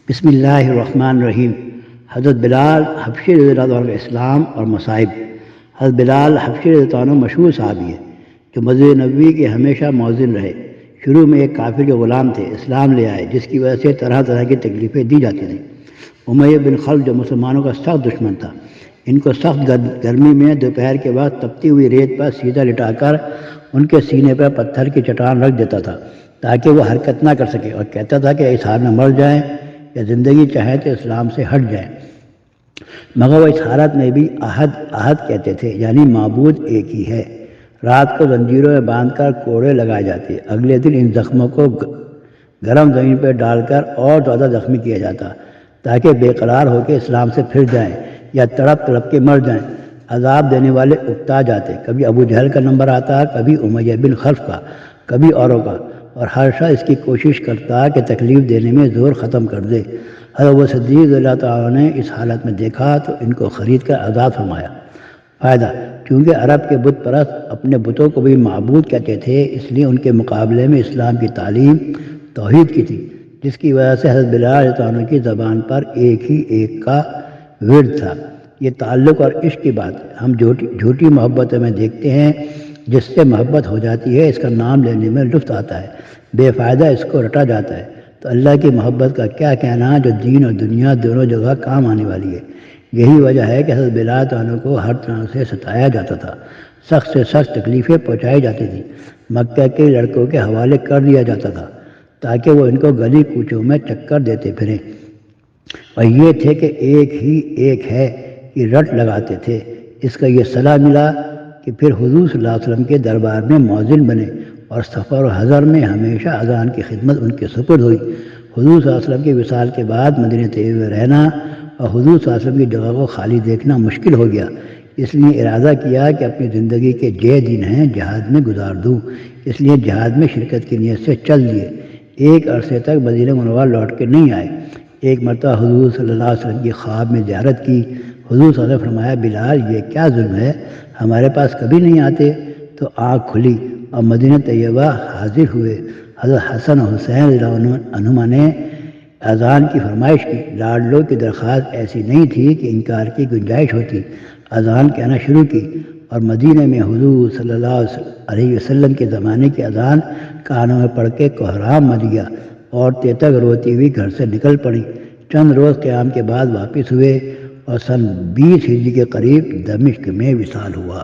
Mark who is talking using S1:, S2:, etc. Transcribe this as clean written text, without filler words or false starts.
S1: بسم اللہ الرحمن الرحیم۔ حضرت بلال حبشی رضی اللہ عنہ اسلام اور مصائب۔ حضرت بلال حبشی رضی اللہ عنہ مشہور صحابی ہے جو مسجد نبوی کے ہمیشہ مؤذن رہے۔ شروع میں ایک کافر کے غلام تھے، اسلام لے آئے جس کی وجہ سے طرح طرح کی تکلیفیں دی جاتی تھیں۔ امیہ بن خلف جو مسلمانوں کا سخت دشمن تھا، ان کو سخت گرمی میں دوپہر کے بعد تپتی ہوئی ریت پر سیدھا لٹا کر ان کے سینے پر پتھر کی چٹان رکھ دیتا تھا تاکہ وہ حرکت نہ کر سکے، اور کہتا تھا کہ اس حال میں مر جائیں یا زندگی چاہیں تو اسلام سے ہٹ جائیں۔ مگر وہ اس حالت میں بھی احد کہتے تھے، یعنی معبود ایک ہی ہے۔ رات کو زنجیروں میں باندھ کر کوڑے لگائے جاتے، اگلے دن ان زخموں کو گرم زمین پر ڈال کر اور زیادہ زخمی کیا جاتا تاکہ بے قرار ہو کے اسلام سے پھر جائیں یا تڑپ تڑپ کے مر جائیں۔ عذاب دینے والے اکتا جاتے، کبھی ابو جہل کا نمبر آتا، کبھی امیہ بن خلف کا، کبھی اوروں کا، اور ہر شخص اس کی کوشش کرتا کہ تکلیف دینے میں زور ختم کر دے۔ حضرت ابو صدیق رضی اللہ تعالیٰ نے اس حالت میں دیکھا تو ان کو خرید کر آزاد فرمایا۔ فائدہ: چونکہ عرب کے بت پرست اپنے بتوں کو بھی معبود کہتے تھے، اس لیے ان کے مقابلے میں اسلام کی تعلیم توحید کی تھی، جس کی وجہ سے حضرت بلال رضی اللہ عنہ کی زبان پر ایک ہی ایک کا ورد تھا۔ یہ تعلق اور عشق کی بات ہے۔ ہم جھوٹی محبتوں میں دیکھتے ہیں، جس سے محبت ہو جاتی ہے، اس کا نام لینے میں لطف آتا ہے، بے فائدہ اس کو رٹا جاتا ہے، تو اللہ کی محبت کا کیا کہنا جو دین اور دنیا دونوں جگہ کام آنے والی ہے۔ یہی وجہ ہے کہ حضرت بلال عنہ کو ہر طرح سے ستایا جاتا تھا، سخت سے سخت تکلیفیں پہنچائی جاتی تھیں، مکہ کے لڑکوں کے حوالے کر دیا جاتا تھا تاکہ وہ ان کو گلی کوچوں میں چکر دیتے پھریں، اور یہ تھے کہ ایک ہی ایک ہے کہ رٹ لگاتے تھے۔ اس کا یہ صلاح ملا کہ پھر حضور صلی اللہ علیہ وسلم کے دربار میں مؤذن بنے، اور سفر و حضر میں ہمیشہ اذان کی خدمت ان کے سپرد ہوئی۔ حضور صلی اللہ علیہ وسلم کے وصال کے بعد مدینہ طیبہ میں رہنا اور حضور صلی اللہ علیہ وسلم کی جگہ کو خالی دیکھنا مشکل ہو گیا، اس لیے ارادہ کیا کہ اپنی زندگی کے دن ہیں جہاد میں گزار دوں، اس لیے جہاد میں شرکت کی نیت سے چل دیے۔ ایک عرصے تک مدینہ منورہ لوٹ کے نہیں آئے۔ ایک مرتبہ حضور صلی اللہ علیہ وسلم کی خواب میں زیارت کی۔ حضور صلی اللہ علیہ وسلم نے فرمایا، بلال یہ کیا ظلم ہے، ہمارے پاس کبھی نہیں آتے؟ تو آنکھ کھلی اور مدینہ طیبہ حاضر ہوئے۔ حضرت حسن و حسین رضی اللہ عنہما نے اذان کی فرمائش کی۔ لاڈلوں کی درخواست ایسی نہیں تھی کہ انکار کی گنجائش ہوتی۔ اذان کہنا شروع کی، اور مدینہ میں حضور صلی اللہ علیہ وسلم کے زمانے کی اذان کانوں میں پڑھ کے کوہرام مچ گیا۔ عورتیں تک روتی ہوئی گھر سے نکل پڑیں۔ چند روز قیام کے بعد واپس ہوئے اور سن 20 ہجری کے قریب دمشق میں وصال ہوا۔